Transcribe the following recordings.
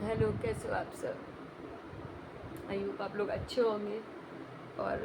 Hello, कैसे हो आप सब? आई होप आप लोग अच्छे होंगे। और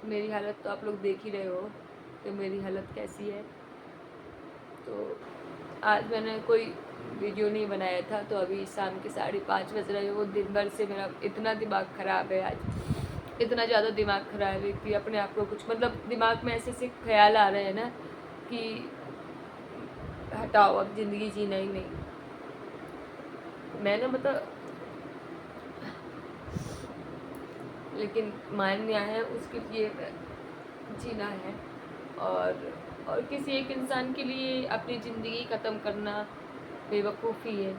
मेरी हालत तो आप लोग देख ही रहे हो कि मेरी हालत कैसी है। तो आज मैंने कोई वीडियो नहीं बनाया था, तो अभी शाम के 5:30 बज रहे हो। दिन भर से मेरा इतना दिमाग ख़राब है आज, इतना ज़्यादा दिमाग ख़राब है कि अपने आप को कुछ मतलब दिमाग में ऐसे ऐसे ख्याल आ रहे हैं ना कि हटाओ, अब ज़िंदगी जीना ही नहीं। मैंने मतलब लेकिन मान्य है उसके लिए जीना है। और किसी एक इंसान के लिए अपनी ज़िंदगी ख़त्म करना बेवकूफ़ी है।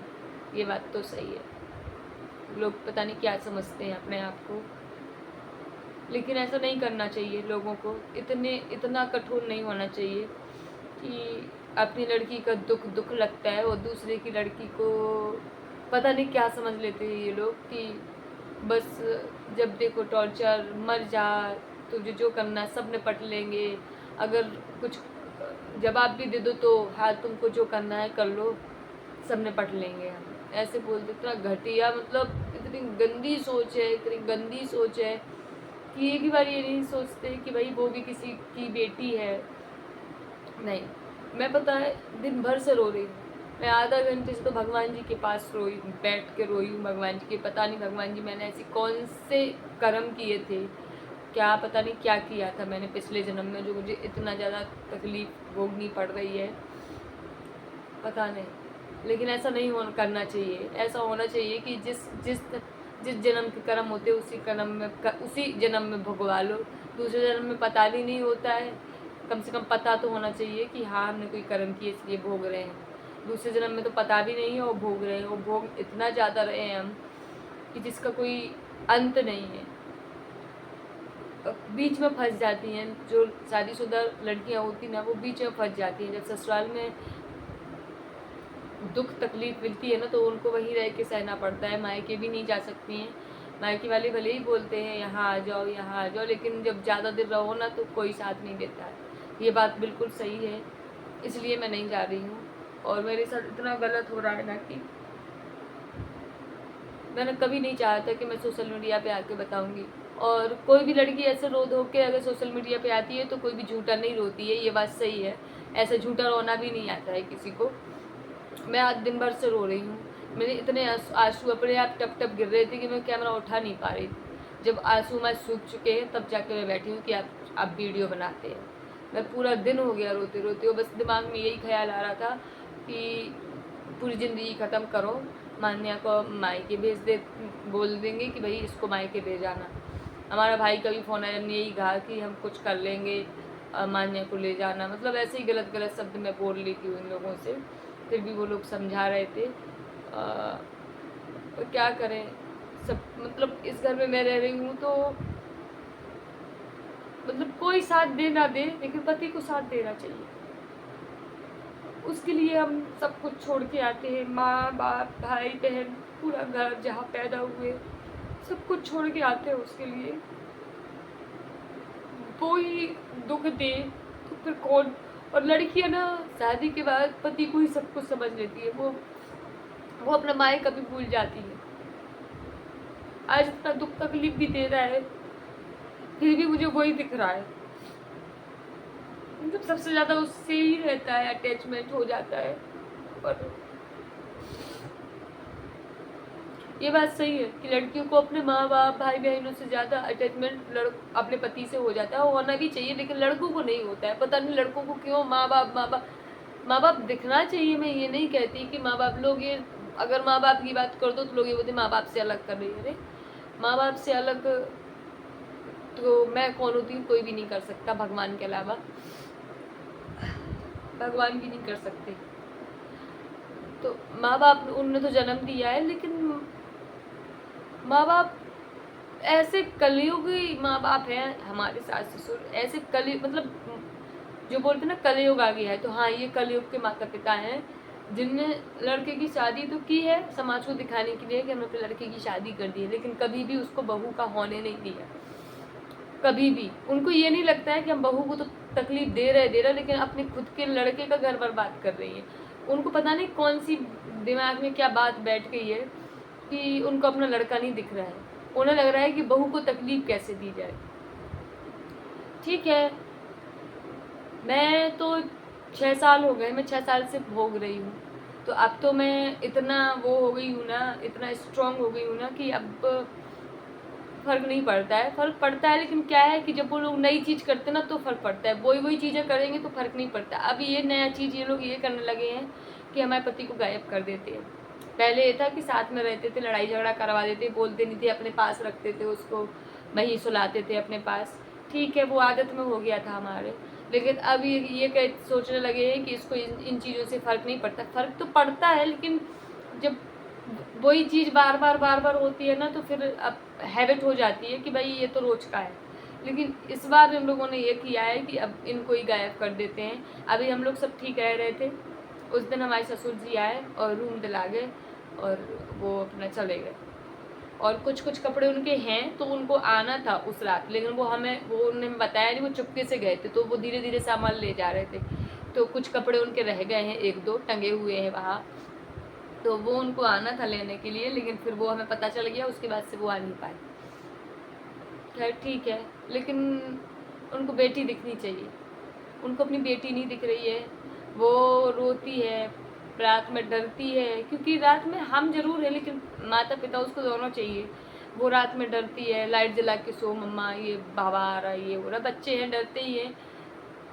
ये बात तो सही है। लोग पता नहीं क्या समझते हैं अपने आप को, लेकिन ऐसा नहीं करना चाहिए। लोगों को इतना कठोर नहीं होना चाहिए कि अपनी लड़की का दुख दुख लगता है और दूसरे की लड़की को पता नहीं क्या समझ लेते हैं ये लोग कि बस जब देखो टॉर्चर, मर जा, तुझे जो करना है सब निपट लेंगे, अगर कुछ जवाब भी दे दो तो हाँ तुमको जो करना है कर लो, सब निपट लेंगे हम। ऐसे बोलते, इतना घटिया, मतलब इतनी गंदी सोच है, इतनी गंदी सोच है कि एक ही बार ये नहीं सोचते कि भाई वो भी किसी की बेटी है। नहीं, मैं पता है दिन भर से रो रही हूँ। मैं आधा घंटे से तो भगवान जी के पास रोई हूँ, बैठ के रोई हूँ भगवान जी के। पता नहीं भगवान जी मैंने ऐसी कौन से कर्म किए थे, क्या पता नहीं क्या किया था मैंने पिछले जन्म में जो मुझे इतना ज़्यादा तकलीफ़ भोगनी पड़ रही है, पता नहीं। लेकिन ऐसा नहीं करना चाहिए। ऐसा होना चाहिए कि जिस जिस जिस जन्म के कर्म होते हैं उसी जन्म में भुगवा लो। दूसरे जन्म में पता भी नहीं होता है। कम से कम पता तो होना चाहिए कि हाँ हमने कोई कर्म किए इसलिए भोग रहे हैं। दूसरे जन्म में तो पता भी नहीं है और भोग रहे हैं, और भोग इतना ज़्यादा रहे हैं हम कि जिसका कोई अंत नहीं है। बीच में फंस जाती हैं जो शादीशुदा लड़कियां होती ना, वो बीच में फंस जाती हैं। जब ससुराल में दुख तकलीफ मिलती है ना तो उनको वहीं रह के सहना पड़ता है। मायके भी नहीं जा सकती हैं। मायके वाले भले ही बोलते हैं यहाँ आ जाओ यहाँ आ जाओ, लेकिन जब ज़्यादा दिन रहो ना तो कोई साथ नहीं देता है। ये बात बिल्कुल सही है, इसलिए मैं नहीं जा रही हूँ। और मेरे साथ इतना गलत हो रहा है ना कि मैंने कभी नहीं चाहा था कि मैं सोशल मीडिया पे आके बताऊंगी। और कोई भी लड़की ऐसे रो धो के अगर सोशल मीडिया पे आती है तो कोई भी झूठा नहीं रोती है, ये बात सही है। ऐसे झूठा रोना भी नहीं आता है किसी को। मैं आज दिन भर से रो रही हूँ। मेरे इतने आंसू अपने आप टप टप गिर रहे थे कि मैं कैमरा उठा नहीं पा रही थी। जब आंसू मैं सूख चुके हैं तब जाके मैं बैठी हूँ कि आप वीडियो बनाते हैं। मैं पूरा दिन हो गया रोते रोते, और बस दिमाग में यही ख्याल आ रहा था कि पूरी ज़िंदगी ख़त्म करो, मान्या को मायके भेज दे, बोल देंगे कि भाई इसको मायके भेज आना। हमारा भाई का भी फ़ोन आया, हमने यही कहा कि हम कुछ कर लेंगे, मान्या को ले जाना। मतलब ऐसे ही गलत गलत शब्द मैं बोल लेती हूँ इन लोगों से, फिर भी वो लोग समझा रहे थे। तो क्या करें, सब मतलब इस घर में मैं रह रही हूँ तो मतलब कोई साथ दे ना दे, लेकिन पति को साथ देना चाहिए। उसके लिए हम सब कुछ छोड़ के आते हैं, माँ बाप भाई बहन पूरा घर जहाँ पैदा हुए सब कुछ छोड़ के आते हैं उसके लिए। वो ही दुख दे तो फिर कौन। और लड़कियां ना शादी के बाद पति को ही सब कुछ समझ लेती है। वो अपना माए कभी भूल जाती है। आज इतना दुख तकलीफ भी दे रहा है फिर भी मुझे वही दिख रहा है। मतलब सबसे ज़्यादा उससे ही रहता है, अटैचमेंट हो जाता है। और ये बात सही है कि लड़कियों को अपने माँ बाप भाई बहनों से ज़्यादा अटैचमेंट अपने पति से हो जाता है। होना भी चाहिए, लेकिन लड़कों को नहीं होता है। पता नहीं लड़कों को क्यों। माँ बाप दिखना चाहिए। मैं ये नहीं कहती कि माँ बाप लोग ये, अगर माँ बाप की बात कर दो तो लोग ये बोलते माँ बाप से अलग कर रही है। अरे माँ बाप से अलग तो मैं कौन होती हूँ? कोई भी नहीं कर सकता भगवान के अलावा। भगवान भी नहीं कर सकते। तो माँ बाप उनने तो जन्म दिया है, लेकिन माँ बाप ऐसे कलयुगी माँ बाप हैं हमारे सास ससुर। ऐसे कलयुग मतलब जो बोलते ना कलयुग आ गया है, तो हाँ ये कलयुग के माता पिता हैं जिनने लड़के की शादी तो की है समाज को दिखाने के लिए कि हमने अपने लड़के की शादी कर दी है, लेकिन कभी भी उसको बहू का होने नहीं दिया। कभी भी उनको ये नहीं लगता है कि हम बहू को तो तकलीफ दे रहे लेकिन अपने खुद के लड़के का घर बर्बाद कर रही है। उनको पता नहीं कौन सी दिमाग में क्या बात बैठ गई है कि उनको अपना लड़का नहीं दिख रहा है, उन्हें लग रहा है कि बहू को तकलीफ कैसे दी जाए। ठीक है, मैं तो 6 साल हो गए, मैं 6 साल से भोग रही हूँ, तो अब तो मैं इतना वो हो गई हूँ ना, इतना स्ट्रांग हो गई हूँ ना कि अब फ़र्क नहीं पड़ता है। फ़र्क पड़ता है, लेकिन क्या है कि जब वो लोग नई चीज़ करते हैं ना तो फ़र्क पड़ता है, वही चीज़ें करेंगे तो फ़र्क नहीं पड़ता। अब ये नया चीज़ ये लोग ये करने लगे हैं कि हमारे पति को गायब कर देते हैं। पहले ये था कि साथ में रहते थे, लड़ाई झगड़ा करवा देते, बोलते नहीं थे, अपने पास रखते थे उसको, वहीं सुलाते थे अपने पास। ठीक है, वो आदत में हो गया था हमारे, लेकिन अब ये सोचने लगे हैं कि इसको इन चीज़ों से फ़र्क नहीं पड़ता। फ़र्क तो पड़ता है, लेकिन जब वही चीज़ बार बार होती है ना, तो फिर अब हैबिट हो जाती है कि भाई ये तो रोज़ का है। लेकिन इस बार हम लोगों ने ये किया है कि अब इनको ही गायब कर देते हैं। अभी हम लोग सब ठीक रह रहे थे, उस दिन हमारे ससुर जी आए और रूम दिला गए और वो अपना चले गए। और कुछ कपड़े उनके हैं तो उनको आना था उस रात, लेकिन वो उन्होंने बताया नहीं, वो चुपके से गए थे, तो वो धीरे धीरे सामान ले जा रहे थे, तो कुछ कपड़े उनके रह गए हैं, 1-2 टंगे हुए हैं वहाँ, तो वो उनको आना था लेने के लिए, लेकिन फिर वो हमें पता चल गया, उसके बाद से वो आ नहीं पाए। खैर ठीक है, लेकिन उनको बेटी दिखनी चाहिए, उनको अपनी बेटी नहीं दिख रही है, वो रोती है, रात में डरती है, क्योंकि रात में हम जरूर है लेकिन माता पिता उसको दोनों चाहिए। वो रात में डरती है, लाइट जला के सो मम्मा, ये बाबा आ रहा है, ये हो रहा, बच्चे हैं डरते ही हैं,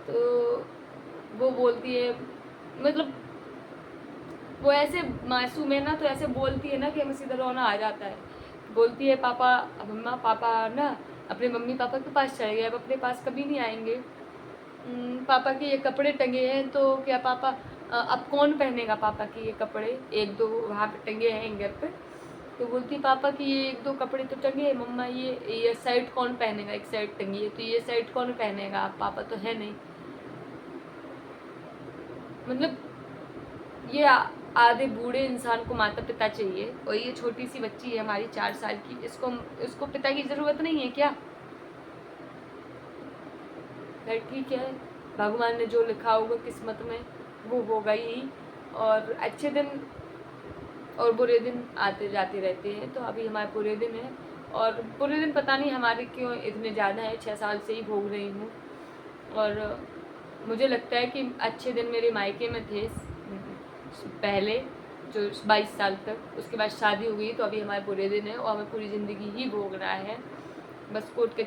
तो वो बोलती है, मतलब वो ऐसे मासूम है ना, तो ऐसे बोलती है ना कि हमें सीधा रोना आ जाता है। बोलती है पापा, मम्मा पापा ना अपने मम्मी पापा के पास चले गए, अब अपने पास कभी नहीं आएंगे। पापा के ये कपड़े टंगे हैं, तो क्या पापा अब कौन पहनेगा पापा के ये कपड़े, 1-2 वहाँ पे टंगे हैं हैंगर पे, तो बोलती पापा की ये 1-2 कपड़े तो टंगे हैं मम्मा, ये शर्ट कौन पहनेगा, एक शर्ट टंगी है तो ये शर्ट कौन पहनेगा, पापा तो है नहीं। मतलब ये आधे बूढ़े इंसान को माता पिता चाहिए, और ये छोटी सी बच्ची है हमारी 4 साल की, इसको पिता की ज़रूरत नहीं है क्या? खैर ठीक है, भगवान ने जो लिखा होगा किस्मत में वो होगा ही, और अच्छे दिन और बुरे दिन आते जाते रहते हैं, तो अभी हमारे बुरे दिन हैं, और बुरे दिन पता नहीं हमारे क्यों इतने ज़्यादा हैं, 6 साल से ही भोग रही हूँ। और मुझे लगता है कि अच्छे दिन मेरे मायके में थे पहले, जो 22 साल तक, उसके बाद शादी हो गई, तो अभी हमारे बुरे दिन है और हमें पूरी ज़िंदगी ही भोगना है। बस कोर्ट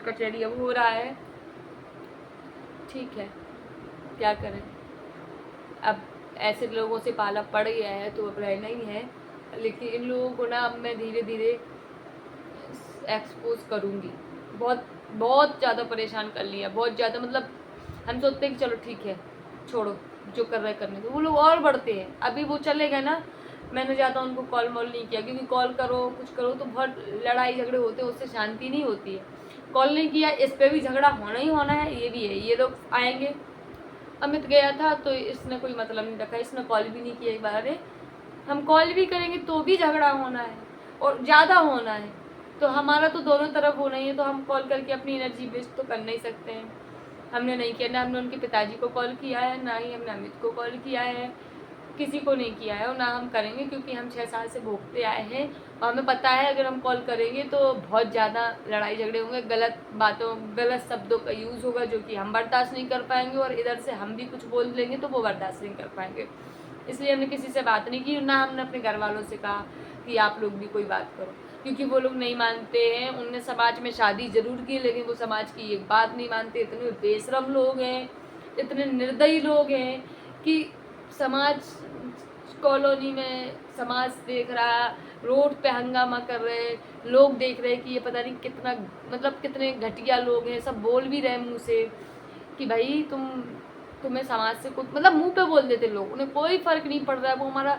कचहरी अब हो रहा है। ठीक है, क्या करें, अब ऐसे लोगों से पाला पड़ गया है तो अब रहना ही है, लेकिन इन लोगों को ना अब मैं धीरे धीरे एक्सपोज करूँगी। बहुत ज़्यादा परेशान कर लिया, बहुत ज़्यादा, मतलब हम सोचते हैं कि चलो ठीक है छोड़ो, जो कर रहे करने दो, वो लोग और बढ़ते हैं। अभी वो चले गए ना, मैंने ज़्यादा उनको कॉल वॉल नहीं किया, क्योंकि कॉल करो कुछ करो तो बहुत लड़ाई झगड़े होते हैं, उससे शांति नहीं होती है। कॉल नहीं किया, इस पर भी झगड़ा होना ही होना है, ये भी है, ये लोग आएंगे। अमित गया था तो इसने कोई मतलब नहीं रखा, इसने कॉल भी नहीं किया एक बार। अरे हम कॉल भी करेंगे तो भी झगड़ा होना है और ज़्यादा होना है, तो हमारा तो दोनों तरफ होना ही है, तो हम कॉल करके अपनी एनर्जी वेस्ट तो कर नहीं सकते हैं। हमने नहीं किया, ना हमने उनके पिताजी को कॉल किया है, ना ही हमने अमित को कॉल किया है, किसी को नहीं किया है, और ना हम करेंगे, क्योंकि हम 6 साल से भोगते आए हैं और हमें पता है अगर हम कॉल करेंगे तो बहुत ज़्यादा लड़ाई झगड़े होंगे, गलत शब्दों का यूज़ होगा जो कि हम बर्दाश्त नहीं कर पाएंगे, और इधर से हम भी कुछ बोल लेंगे तो वो बर्दाश्त नहीं कर पाएंगे। इसलिए हमने किसी से बात नहीं की, ना हमने अपने घर वालों से कहा कि आप लोग भी कोई बात करो, क्योंकि वो लोग नहीं मानते हैं। उनने समाज में शादी जरूर की, लेकिन वो समाज की एक बात नहीं मानते। इतने बेशरम लोग हैं, इतने निर्दयी लोग हैं कि समाज, कॉलोनी में समाज देख रहा, रोड पे हंगामा कर रहे, लोग देख रहे कि ये पता नहीं कितना, मतलब कितने घटिया लोग हैं। सब बोल भी रहे मुँह से कि भाई तुम्हें समाज से कुछ, मतलब मुंह पे बोल देते लोग, उन्हें कोई फर्क नहीं पड़ रहा है। वो हमारा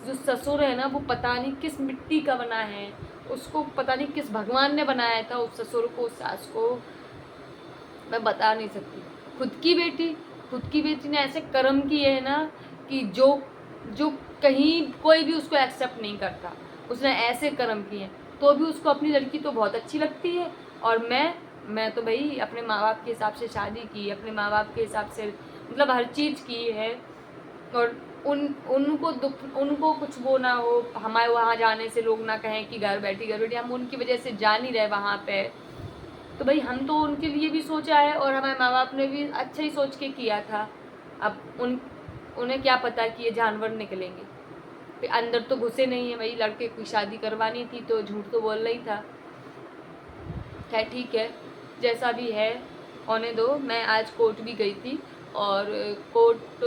जो ससुर है ना, वो पता नहीं किस मिट्टी का बना है, उसको पता नहीं किस भगवान ने बनाया था, उस ससुर को, उस सास को, मैं बता नहीं सकती। खुद की बेटी ने ऐसे कर्म किए हैं ना कि जो कहीं कोई भी उसको एक्सेप्ट नहीं करता। उसने ऐसे कर्म किए हैं, तो भी उसको अपनी लड़की तो बहुत अच्छी लगती है। और मैं तो भाई अपने माँ बाप के हिसाब से शादी की, अपने माँ बाप के हिसाब से मतलब हर चीज़ की है, और उनको कुछ वो ना हो, हमारे वहाँ जाने से लोग ना कहें कि घर बैठी हम उनकी वजह से जा नहीं रहे वहाँ पे। तो भाई हम तो उनके लिए भी सोचा है और हमारे माँ बाप ने भी अच्छा ही सोच के किया था। अब उन्हें क्या पता कि ये जानवर निकलेंगे। फिर अंदर तो घुसे नहीं है भाई, लड़के की शादी करवानी थी तो झूठ तो बोलना ही था। खैर ठीक है, जैसा भी है होने दो। मैं आज कोर्ट भी गई थी और कोर्ट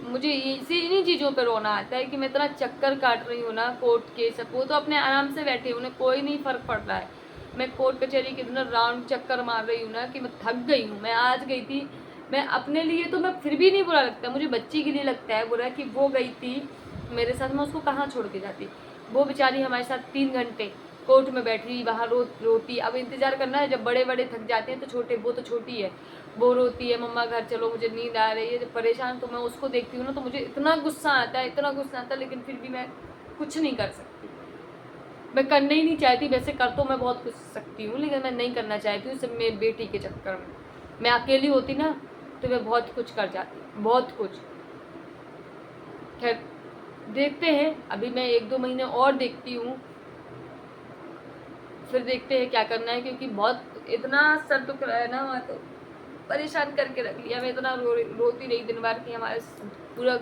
मुझे इन्हीं चीज़ों पर रोना आता है कि मैं इतना चक्कर काट रही हूँ ना कोर्ट के। सब वो तो अपने आराम से बैठे, उन्हें कोई नहीं फ़र्क पड़ रहा है। मैं कोर्ट कचहरी के इतना राउंड चक्कर मार रही हूँ ना कि मैं थक गई हूँ। मैं आज गई थी, मैं अपने लिए तो मैं फिर भी नहीं बुरा लगता, मुझे बच्ची के लिए लगता है बुरा कि वो गई थी मेरे साथ, मैं उसको कहाँ छोड़ के जाती। वो बेचारी हमारे साथ 3 घंटे कोर्ट में बैठी, वहाँ रोती। अब इंतज़ार करना है, जब बड़े बड़े थक जाते हैं तो छोटे, वो तो छोटी है, वो रोती है मम्मा घर चलो मुझे नींद आ रही है। जब परेशान तो मैं उसको देखती हूँ ना तो मुझे इतना गुस्सा आता है, इतना गुस्सा आता है, लेकिन फिर भी मैं कुछ नहीं कर सकती। मैं करना ही नहीं चाहती, वैसे कर तो मैं बहुत कुछ सकती हूँ लेकिन मैं नहीं करना चाहती हूँ, सिर्फ मेरी बेटी के चक्कर में। मैं अकेली होती ना तो मैं बहुत कुछ कर जाती, बहुत कुछ। खैर देखते हैं, अभी मैं 1-2 महीने और देखती हूँ, फिर देखते हैं क्या करना है, क्योंकि बहुत इतना सर दुख रहा है ना, वहाँ तो परेशान करके रख लिया। मैं इतना रोती रही दिन भर कि हमारे पूरा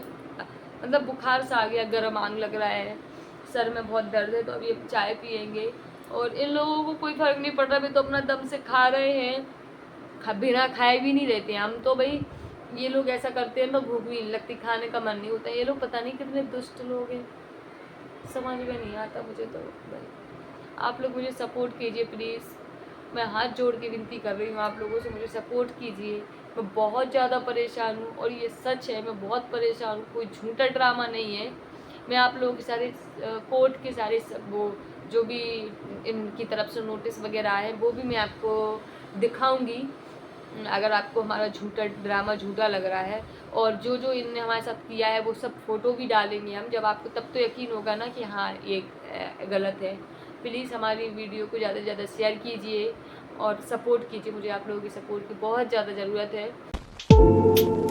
मतलब बुखार सा आ गया, गर्म आग लग रहा है, सर में बहुत दर्द है। तो अभी अब चाय पियेंगे और इन लोगों को कोई फ़र्क नहीं पड़ रहा, अभी तो अपना दम से खा रहे हैं, बिना खाए भी नहीं रहते हम तो भाई। ये लोग ऐसा करते हैं तो भूख भी नहीं लगती, खाने का मन नहीं होता। ये लोग पता नहीं कितने दुष्ट लोग हैं, समझ में नहीं आता मुझे तो भाई। आप लोग मुझे सपोर्ट कीजिए प्लीज़, मैं हाथ जोड़ के विनती कर रही हूँ आप लोगों से, मुझे सपोर्ट कीजिए। मैं बहुत ज़्यादा परेशान हूँ और ये सच है, मैं बहुत परेशान हूँ, कोई झूठा ड्रामा नहीं है। मैं आप लोगों के सारे कोर्ट के सारे वो जो भी इनकी तरफ से नोटिस वगैरह है वो भी मैं आपको दिखाऊंगी, अगर आपको हमारा झूठा ड्रामा झूठा लग रहा है। और जो जो इनने हमारे साथ किया है वो सब फ़ोटो भी डालेंगे हम, जब आपको तब तो यकीन होगा ना कि हाँ ये गलत है। प्लीज़ हमारी वीडियो को ज़्यादा से ज़्यादा शेयर कीजिए और सपोर्ट कीजिए, मुझे आप लोगों की सपोर्ट की बहुत ज़्यादा ज़रूरत है।